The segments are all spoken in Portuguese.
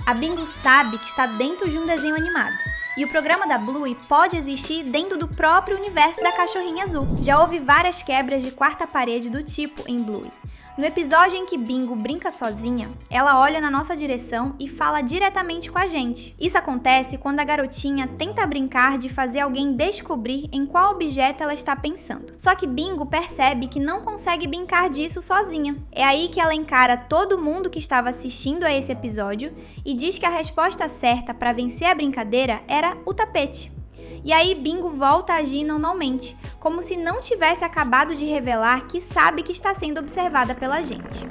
A Bingo sabe que está dentro de um desenho animado. E o programa da Bluey pode existir dentro do próprio universo da Cachorrinha Azul. Já houve várias quebras de quarta parede do tipo em Bluey. No episódio em que Bingo brinca sozinha, ela olha na nossa direção e fala diretamente com a gente. Isso acontece quando a garotinha tenta brincar de fazer alguém descobrir em qual objeto ela está pensando. Só que Bingo percebe que não consegue brincar disso sozinha. É aí que ela encara todo mundo que estava assistindo a esse episódio e diz que a resposta certa para vencer a brincadeira era o tapete. E aí Bingo volta a agir normalmente, como se não tivesse acabado de revelar que sabe que está sendo observada pela gente.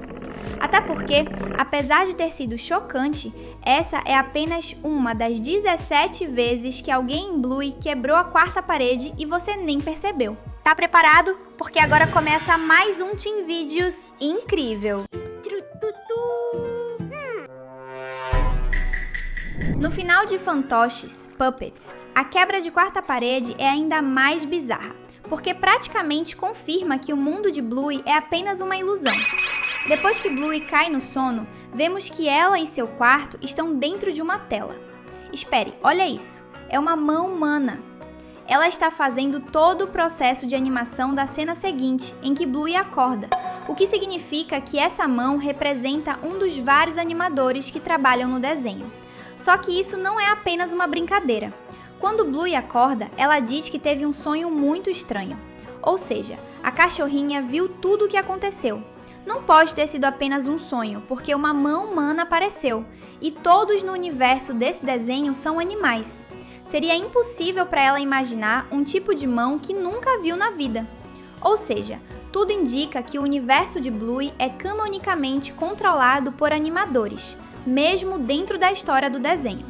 Até porque, apesar de ter sido chocante, essa é apenas uma das 17 vezes que alguém em Bluey quebrou a quarta parede e você nem percebeu. Tá preparado? Porque agora começa mais um Teen Videos incrível! No final de Fantoches, Puppets, a quebra de quarta parede é ainda mais bizarra, porque praticamente confirma que o mundo de Bluey é apenas uma ilusão. Depois que Bluey cai no sono, vemos que ela e seu quarto estão dentro de uma tela. Espere, olha isso, é uma mão humana. Ela está fazendo todo o processo de animação da cena seguinte, em que Bluey acorda, o que significa que essa mão representa um dos vários animadores que trabalham no desenho. Só que isso não é apenas uma brincadeira. Quando Bluey acorda, ela diz que teve um sonho muito estranho. Ou seja, a cachorrinha viu tudo o que aconteceu. Não pode ter sido apenas um sonho, porque uma mão humana apareceu, e todos no universo desse desenho são animais. Seria impossível para ela imaginar um tipo de mão que nunca viu na vida. Ou seja, tudo indica que o universo de Bluey é canonicamente controlado por animadores, mesmo dentro da história do desenho.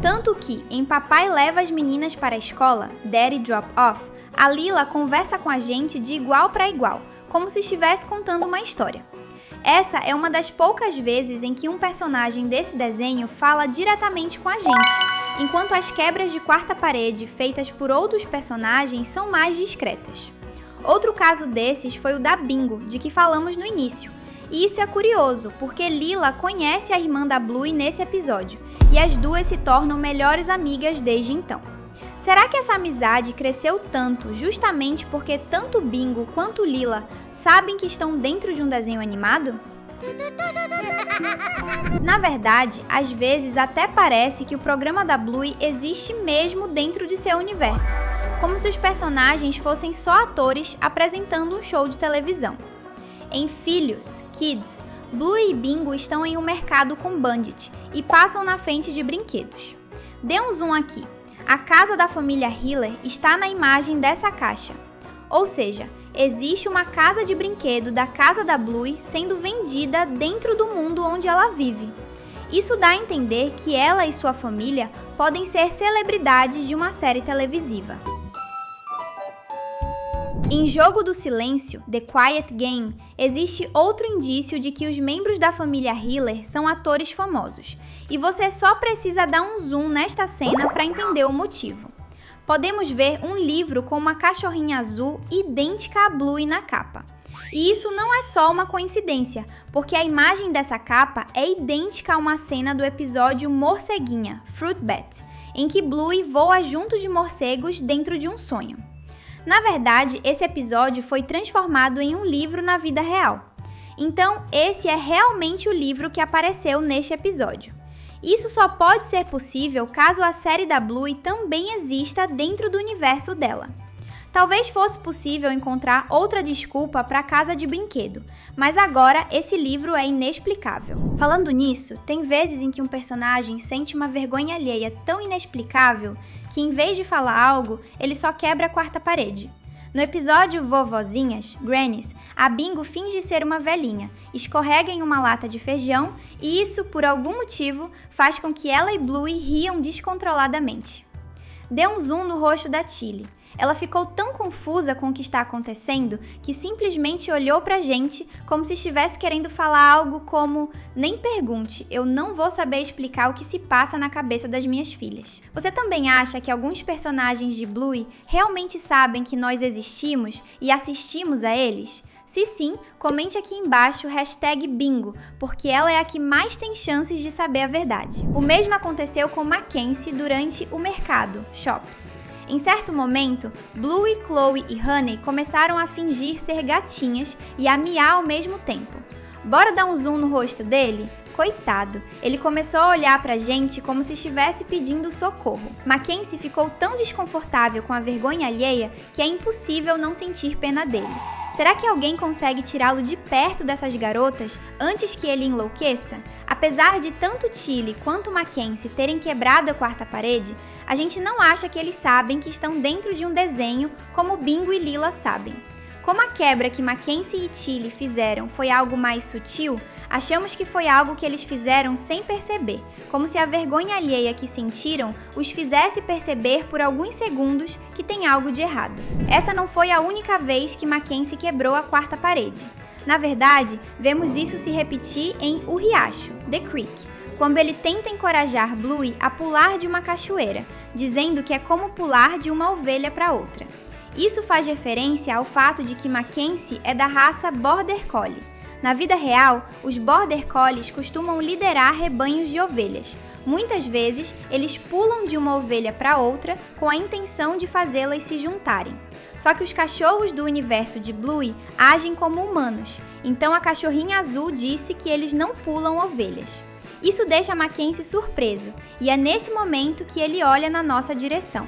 Tanto que, em Papai Leva as Meninas para a Escola, Daddy Drop Off, a Lila conversa com a gente de igual para igual, como se estivesse contando uma história. Essa é uma das poucas vezes em que um personagem desse desenho fala diretamente com a gente, enquanto as quebras de quarta parede feitas por outros personagens são mais discretas. Outro caso desses foi o da Bingo, de que falamos no início. E isso é curioso, porque Lila conhece a irmã da Bluey nesse episódio, e as duas se tornam melhores amigas desde então. Será que essa amizade cresceu tanto justamente porque tanto Bingo quanto Lila sabem que estão dentro de um desenho animado? Na verdade, às vezes até parece que o programa da Bluey existe mesmo dentro de seu universo, como se os personagens fossem só atores apresentando um show de televisão. Em Filhos, Kids, Bluey e Bingo estão em um mercado com Bandit e passam na frente de brinquedos. Dê um zoom aqui. A casa da família Hiller está na imagem dessa caixa. Ou seja, existe uma casa de brinquedo da casa da Bluey sendo vendida dentro do mundo onde ela vive. Isso dá a entender que ela e sua família podem ser celebridades de uma série televisiva. Em Jogo do Silêncio, The Quiet Game, existe outro indício de que os membros da família Hiller são atores famosos, e você só precisa dar um zoom nesta cena para entender o motivo. Podemos ver um livro com uma cachorrinha azul idêntica a Bluey na capa. E isso não é só uma coincidência, porque a imagem dessa capa é idêntica a uma cena do episódio Morceguinha, Fruit Bat, em que Bluey voa junto de morcegos dentro de um sonho. Na verdade, esse episódio foi transformado em um livro na vida real. Então, esse é realmente o livro que apareceu neste episódio. Isso só pode ser possível caso a série da Bluey também exista dentro do universo dela. Talvez fosse possível encontrar outra desculpa para a casa de brinquedo, mas agora esse livro é inexplicável. Falando nisso, tem vezes em que um personagem sente uma vergonha alheia tão inexplicável que, em vez de falar algo, ele só quebra a quarta parede. No episódio Vovozinhas, Grannies, a Bingo finge ser uma velhinha, escorrega em uma lata de feijão e isso, por algum motivo, faz com que ela e Bluey riam descontroladamente. Dê um zoom no rosto da Tilly. Ela ficou tão confusa com o que está acontecendo que simplesmente olhou pra gente como se estivesse querendo falar algo como: "Nem pergunte, eu não vou saber explicar o que se passa na cabeça das minhas filhas." Você também acha que alguns personagens de Bluey realmente sabem que nós existimos e assistimos a eles? Se sim, comente aqui embaixo #bingo, porque ela é a que mais tem chances de saber a verdade. O mesmo aconteceu com Mackenzie durante o mercado, Shops. Em certo momento, Bluey, Chloe e Honey começaram a fingir ser gatinhas e a miar ao mesmo tempo. Bora dar um zoom no rosto dele? Coitado, ele começou a olhar pra gente como se estivesse pedindo socorro. Mackenzie ficou tão desconfortável com a vergonha alheia que é impossível não sentir pena dele. Será que alguém consegue tirá-lo de perto dessas garotas antes que ele enlouqueça? Apesar de tanto Tilly quanto Mackenzie terem quebrado a quarta parede, a gente não acha que eles sabem que estão dentro de um desenho como Bingo e Lila sabem. Como a quebra que Mackenzie e Tilly fizeram foi algo mais sutil, achamos que foi algo que eles fizeram sem perceber, como se a vergonha alheia que sentiram os fizesse perceber por alguns segundos que tem algo de errado. Essa não foi a única vez que Mackenzie quebrou a quarta parede. Na verdade, vemos isso se repetir em O Riacho, The Creek, quando ele tenta encorajar Bluey a pular de uma cachoeira, dizendo que é como pular de uma ovelha para outra. Isso faz referência ao fato de que Mackenzie é da raça Border Collie. Na vida real, os Border Collies costumam liderar rebanhos de ovelhas. Muitas vezes, eles pulam de uma ovelha para outra com a intenção de fazê-las se juntarem. Só que os cachorros do universo de Bluey agem como humanos, então a cachorrinha azul disse que eles não pulam ovelhas. Isso deixa Mackenzie surpreso, e é nesse momento que ele olha na nossa direção.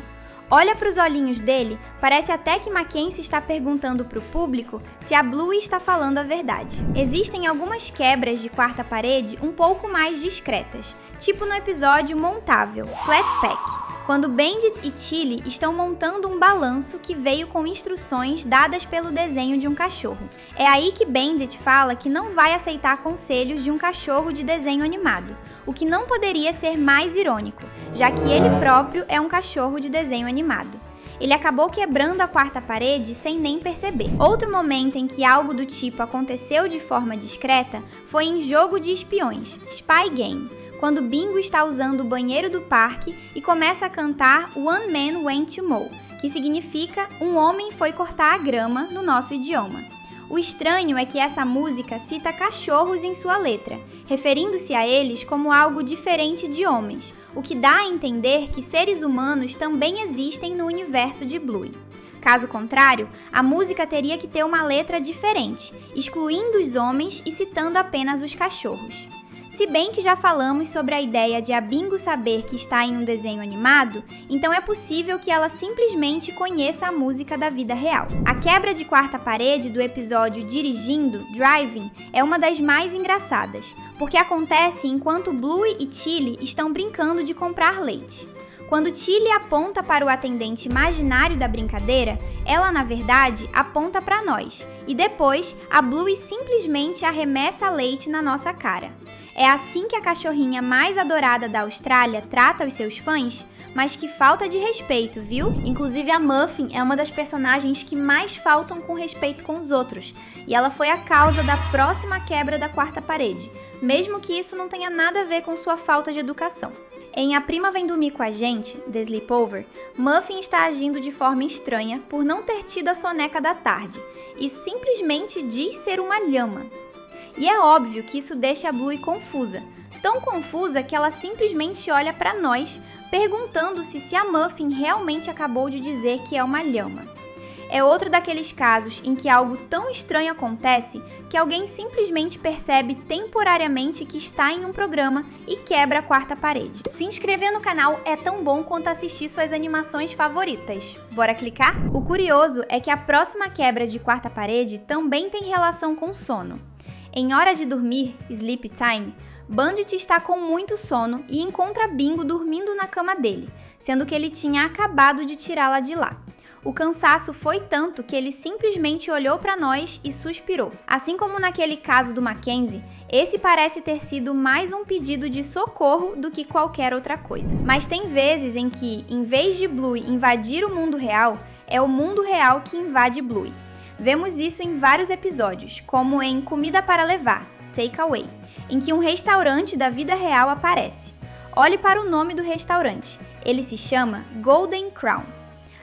Olha para os olhinhos dele, parece até que Mackenzie está perguntando para o público se a Bluey está falando a verdade. Existem algumas quebras de quarta parede um pouco mais discretas, tipo no episódio montável, Flat Pack, quando Bandit e Tilly estão montando um balanço que veio com instruções dadas pelo desenho de um cachorro. É aí que Bandit fala que não vai aceitar conselhos de um cachorro de desenho animado, o que não poderia ser mais irônico, já que ele próprio é um cachorro de desenho animado. Ele acabou quebrando a quarta parede sem nem perceber. Outro momento em que algo do tipo aconteceu de forma discreta foi em Jogo de Espiões, Spy Game, quando Bingo está usando o banheiro do parque e começa a cantar One Man Went to Mow, que significa um homem foi cortar a grama no nosso idioma. O estranho é que essa música cita cachorros em sua letra, referindo-se a eles como algo diferente de homens, o que dá a entender que seres humanos também existem no universo de Bluey. Caso contrário, a música teria que ter uma letra diferente, excluindo os homens e citando apenas os cachorros. Se bem que já falamos sobre a ideia de a Bingo saber que está em um desenho animado, então é possível que ela simplesmente conheça a música da vida real. A quebra de quarta parede do episódio Dirigindo, Driving, é uma das mais engraçadas, porque acontece enquanto Bluey e Tilly estão brincando de comprar leite. Quando Tilly aponta para o atendente imaginário da brincadeira, ela, na verdade, aponta para nós, e depois a Bluey simplesmente arremessa leite na nossa cara. É assim que a cachorrinha mais adorada da Austrália trata os seus fãs? Mas que falta de respeito, viu? Inclusive a Muffin é uma das personagens que mais faltam com respeito com os outros, e ela foi a causa da próxima quebra da quarta parede, mesmo que isso não tenha nada a ver com sua falta de educação. Em A Prima Vem Dormir com a Gente, The Sleepover, Muffin está agindo de forma estranha por não ter tido a soneca da tarde, e simplesmente diz ser uma lhama. E é óbvio que isso deixa a Bluey confusa, tão confusa que ela simplesmente olha para nós, perguntando-se se a Muffin realmente acabou de dizer que é uma lhama. É outro daqueles casos em que algo tão estranho acontece que alguém simplesmente percebe temporariamente que está em um programa e quebra a quarta parede. Se inscrever no canal é tão bom quanto assistir suas animações favoritas. Bora clicar? O curioso é que a próxima quebra de quarta parede também tem relação com sono. Em Hora de Dormir, Sleep Time, Bandit está com muito sono e encontra Bingo dormindo na cama dele, sendo que ele tinha acabado de tirá-la de lá. O cansaço foi tanto que ele simplesmente olhou para nós e suspirou. Assim como naquele caso do Mackenzie, esse parece ter sido mais um pedido de socorro do que qualquer outra coisa. Mas tem vezes em que, em vez de Bluey invadir o mundo real, é o mundo real que invade Bluey. Vemos isso em vários episódios, como em Comida para Levar, Take Away, em que um restaurante da vida real aparece. Olhe para o nome do restaurante, ele se chama Golden Crown.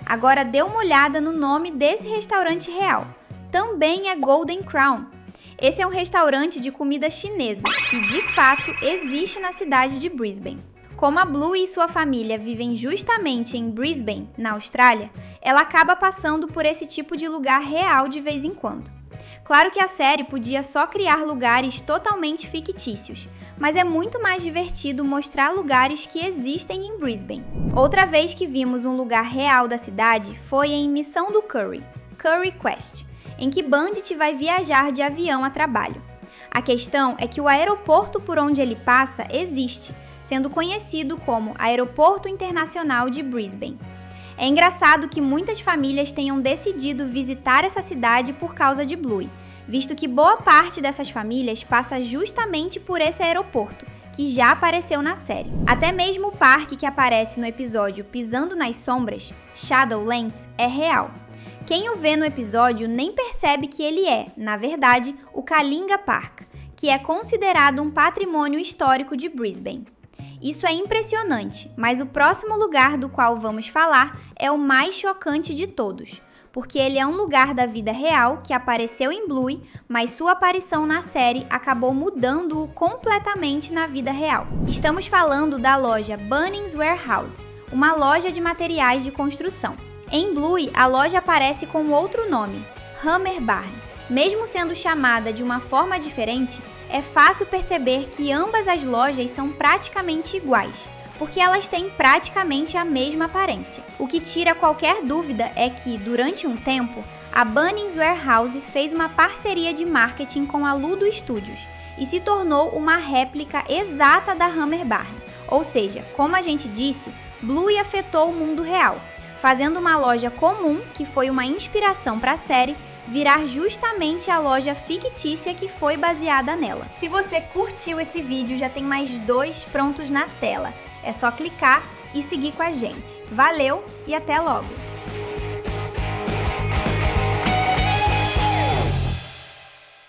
Agora dê uma olhada no nome desse restaurante real, também é Golden Crown. Esse é um restaurante de comida chinesa que, de fato, existe na cidade de Brisbane. Como a Blue e sua família vivem justamente em Brisbane, na Austrália, ela acaba passando por esse tipo de lugar real de vez em quando. Claro que a série podia só criar lugares totalmente fictícios, mas é muito mais divertido mostrar lugares que existem em Brisbane. Outra vez que vimos um lugar real da cidade foi em Missão do Curry, Curry Quest, em que Bandit vai viajar de avião a trabalho. A questão é que o aeroporto por onde ele passa existe, sendo conhecido como Aeroporto Internacional de Brisbane. É engraçado que muitas famílias tenham decidido visitar essa cidade por causa de Bluey, visto que boa parte dessas famílias passa justamente por esse aeroporto, que já apareceu na série. Até mesmo o parque que aparece no episódio Pisando nas Sombras, Shadowlands, é real. Quem o vê no episódio nem percebe que ele é, na verdade, o Kalinga Park, que é considerado um patrimônio histórico de Brisbane. Isso é impressionante, mas o próximo lugar do qual vamos falar é o mais chocante de todos, porque ele é um lugar da vida real que apareceu em Bluey, mas sua aparição na série acabou mudando-o completamente na vida real. Estamos falando da loja Bunnings Warehouse, uma loja de materiais de construção. Em Bluey, a loja aparece com outro nome, Hammer Barn. Mesmo sendo chamada de uma forma diferente, é fácil perceber que ambas as lojas são praticamente iguais, porque elas têm praticamente a mesma aparência. O que tira qualquer dúvida é que, durante um tempo, a Bunnings Warehouse fez uma parceria de marketing com a Ludo Studios e se tornou uma réplica exata da Hammer Barn. Ou seja, como a gente disse, Bluey afetou o mundo real, fazendo uma loja comum, que foi uma inspiração para a série, virar justamente a loja fictícia que foi baseada nela. Se você curtiu esse vídeo, já tem mais 2 prontos na tela. É só clicar e seguir com a gente. Valeu e até logo!